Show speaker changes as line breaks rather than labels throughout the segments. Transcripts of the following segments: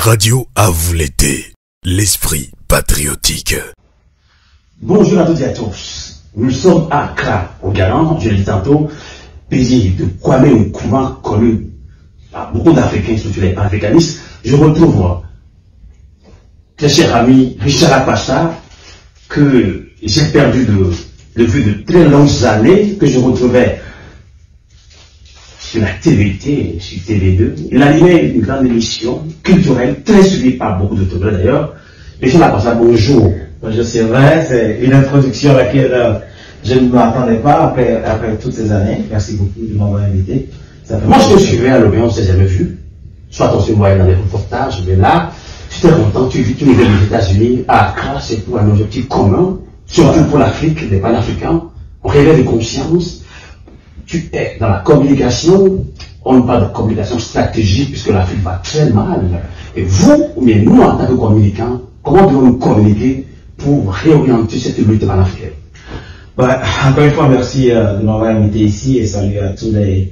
Radio à vous l'été, l'esprit patriotique.
Bonjour à toutes et à tous. Nous sommes à Accra, au Ghana, je l'ai dit tantôt, pays de Kwame Nkrumah connu par beaucoup d'Africains, surtout les panafricanistes. Je retrouve très cher ami Richard Apacha, que j'ai perdu de vue de très longues années, que je retrouvais sur la TVT, sur TV2. Il animait une grande émission culturelle, très suivie par beaucoup de Togolais d'ailleurs. Richard Apacha, bonjour.
Bonjour, c'est vrai, c'est une introduction à laquelle je ne m'attendais pas après toutes ces années. Merci beaucoup de m'avoir invité.
Moi, je te suivais à l'Orient, on ne s'est jamais vu. Soit on se voyait dans des reportages, mais là, tu étais content, tu vivais aux États-Unis, à Accra, c'est pour un objectif commun, surtout pour l'Afrique, les panafricains. On rêvait de conscience. Tu es dans la communication, on parle de communication stratégique, puisque l'Afrique va très mal. Et vous, mais nous, en tant que communicants, comment devons-nous communiquer pour réorienter cette lutte panafricaine?
Encore une fois, merci de m'avoir invité ici et salut à tous les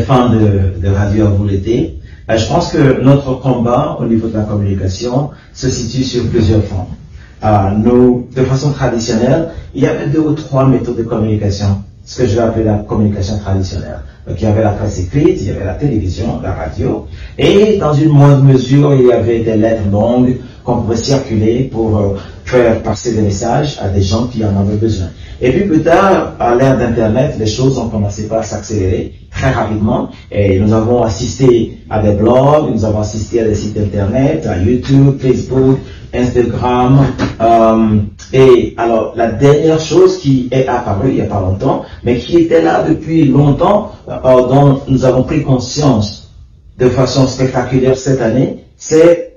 fans de Radio à vous l'été. Je pense que notre combat au niveau de la communication se situe sur plusieurs fronts. Nous, de façon traditionnelle, il y avait 2 ou 3 méthodes de communication, ce que je vais appeler la communication traditionnelle. Donc il y avait la presse écrite, il y avait la télévision, la radio, et dans une moindre mesure, il y avait des lettres longues qu'on pouvait circuler pour faire passer des messages à des gens qui en avaient besoin. Et puis plus tard, à l'ère d'Internet, les choses ont commencé à s'accélérer très rapidement et nous avons assisté à des blogs, nous avons assisté à des sites Internet, à YouTube, Facebook, Instagram. Et alors, la dernière chose qui est apparue il n'y a pas longtemps, mais qui était là depuis longtemps, dont nous avons pris conscience de façon spectaculaire cette année, c'est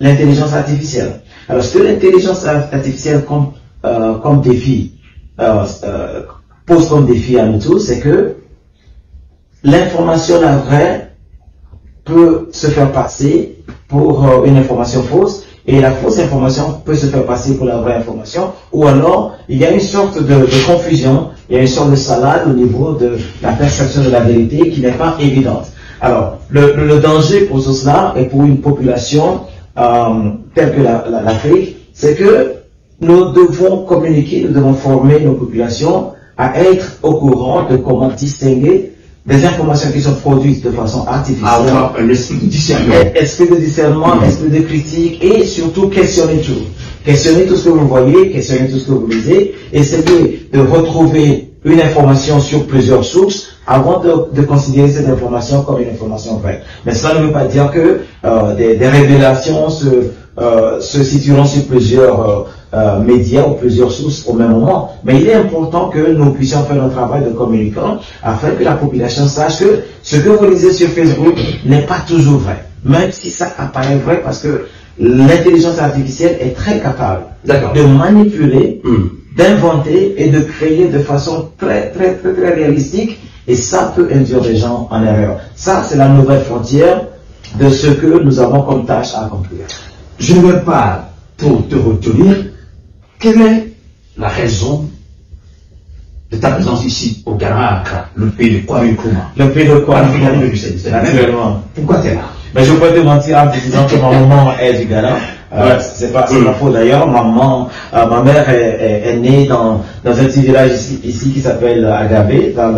l'intelligence artificielle. Alors, ce que l'intelligence artificielle comme défi pose comme défi à nous tous, c'est que l'information la vraie peut se faire passer pour une information fausse, et la fausse information peut se faire passer pour la vraie information, ou alors il y a une sorte de confusion, il y a une sorte de salade au niveau de la perception de la vérité qui n'est pas évidente. Alors, le danger pour tout cela et pour une population telle que l'Afrique, c'est que nous devons communiquer, nous devons former nos populations à être au courant de comment distinguer des informations qui sont produites de façon artificielle.
Avoir un esprit de discernement.
Esprit de discernement, esprit de critique et surtout questionner tout. Questionner tout ce que vous voyez, questionner tout ce que vous lisez, essayer de retrouver une information sur plusieurs sources avant de considérer cette information comme une information vraie. Mais cela ne veut pas dire que des révélations se situeront sur plusieurs médias ou plusieurs sources au même moment. Mais il est important que nous puissions faire notre travail de communicant afin que la population sache que ce que vous lisez sur Facebook n'est pas toujours vrai. Même si ça apparaît vrai, parce que l'intelligence artificielle est très capable de manipuler, d'inventer et de créer de façon très réalistique, et ça peut induire les gens en erreur. Ça, c'est la nouvelle frontière de ce que nous avons comme tâche à accomplir.
Je ne veux pas trop te retenir. Quelle est la raison de ta présence ici au Ghana, le pays de Kwame Nkrumah?
Le pays de Kwame Nkrumah,
c'est naturellement. Pourquoi tu es là?
Mais je peux te mentir en te disant que ma maman est du Ghana. C'est pas faux d'ailleurs. Ma mère est née dans un petit village ici qui s'appelle Agabé, dans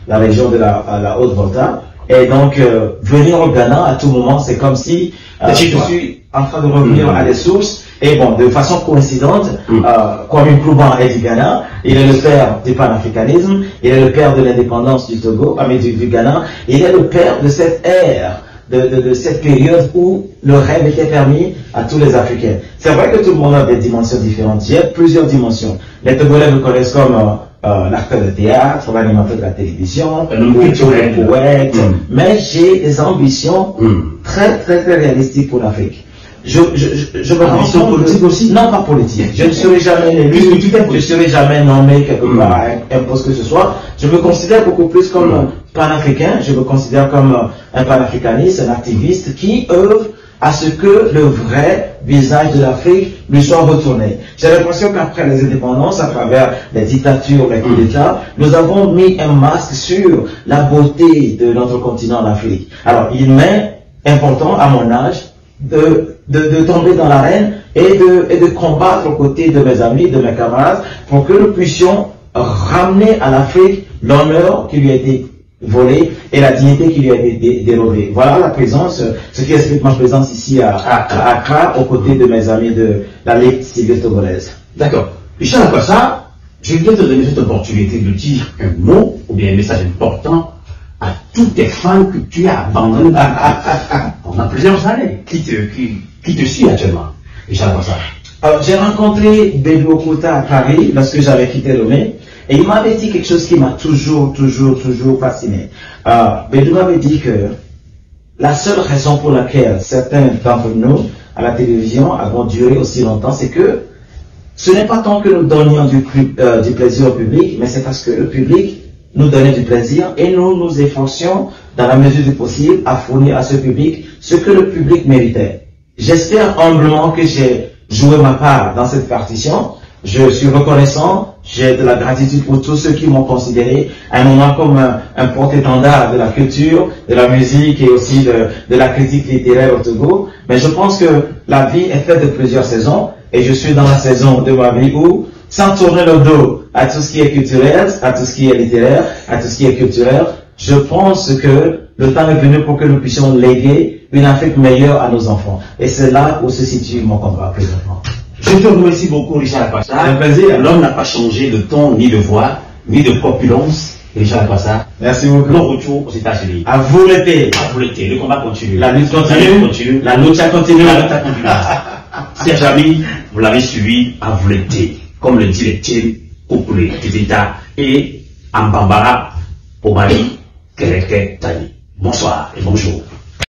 la région de la Haute-Volta. Et donc, venir au Ghana à tout moment, c'est comme si je suis en train de revenir à des sources. Et bon, de façon coïncidente, Kwame Nkrumah est du Ghana, il est le père du panafricanisme, il est le père de l'indépendance du Togo, du Ghana, il est le père de cette ère, de cette période où le rêve était permis à tous les Africains. C'est vrai que tout le monde a des dimensions différentes, il y a plusieurs dimensions. Les Togolais me connaissent comme l'acteur de théâtre, l'animateur de la télévision, le poète, mais j'ai des ambitions très réalistiques pour l'Afrique. Je me rends compte politique aussi? Non, pas politique. Je ne serai jamais élu, je ne serai jamais nommé quelque part à un poste que ce soit. Je me considère beaucoup plus comme panafricain, je me considère comme un panafricaniste, un activiste qui œuvre à ce que le vrai visage de l'Afrique lui soit retourné. J'ai l'impression qu'après les indépendances, à travers les dictatures, les coups d'État, nous avons mis un masque sur la beauté de notre continent d'Afrique. Alors, il m'est important, à mon âge, de tomber dans l'arène et de combattre aux côtés de mes amis, de mes camarades, pour que nous puissions ramener à l'Afrique l'honneur qui lui a été volé et la dignité qui lui a été dérobée. Voilà la présence, ce qui explique ma présence ici à Accra, aux côtés de mes amis de la Ligue civile togolaise.
D'accord. Richard Akwassa, je vais te donner cette opportunité de dire un mot ou bien un message important à toutes tes fans que tu as abandonnées pendant plusieurs années, qui te suit actuellement. Richard Akwassa.
Alors, j'ai rencontré Bédou Okouta à Paris lorsque j'avais quitté Lomé. Et il m'avait dit quelque chose qui m'a toujours fasciné. Bédou m'avait dit que la seule raison pour laquelle certains d'entre nous, à la télévision, avons duré aussi longtemps, c'est que ce n'est pas tant que nous donnions du plaisir au public, mais c'est parce que le public nous donnait du plaisir et nous nous efforcions, dans la mesure du possible, à fournir à ce public ce que le public méritait. J'espère humblement que j'ai joué ma part dans cette partition. Je suis reconnaissant, j'ai de la gratitude pour tous ceux qui m'ont considéré à un moment comme un porte-étendard de la culture, de la musique et aussi de la critique littéraire au Togo. Mais je pense que la vie est faite de plusieurs saisons et je suis dans la saison de ma vie où, sans tourner le dos à tout ce qui est culturel, à tout ce qui est littéraire, à tout ce qui est culturel, je pense que le temps est venu pour que nous puissions léguer une Afrique meilleure à nos enfants. Et c'est là où se situe mon combat présentement.
Je te remercie beaucoup, Richard Akwassa.
C'est un plaisir.
L'homme n'a pas changé de ton, ni de voix, ni de populance. Richard Akwassa.
Merci beaucoup.
Bon retour aux États-Unis.
À vous l'été.
À vous l'été. Le combat continue.
La lutte continue. La lutte continue.
La lutte continue. Chers amis, vous l'avez suivi à vous l'été. Comme le dit les Tchènes, Koukoulé, Titita et Ambambara, Omari, Keleke, Tani. Bonsoir et bonjour.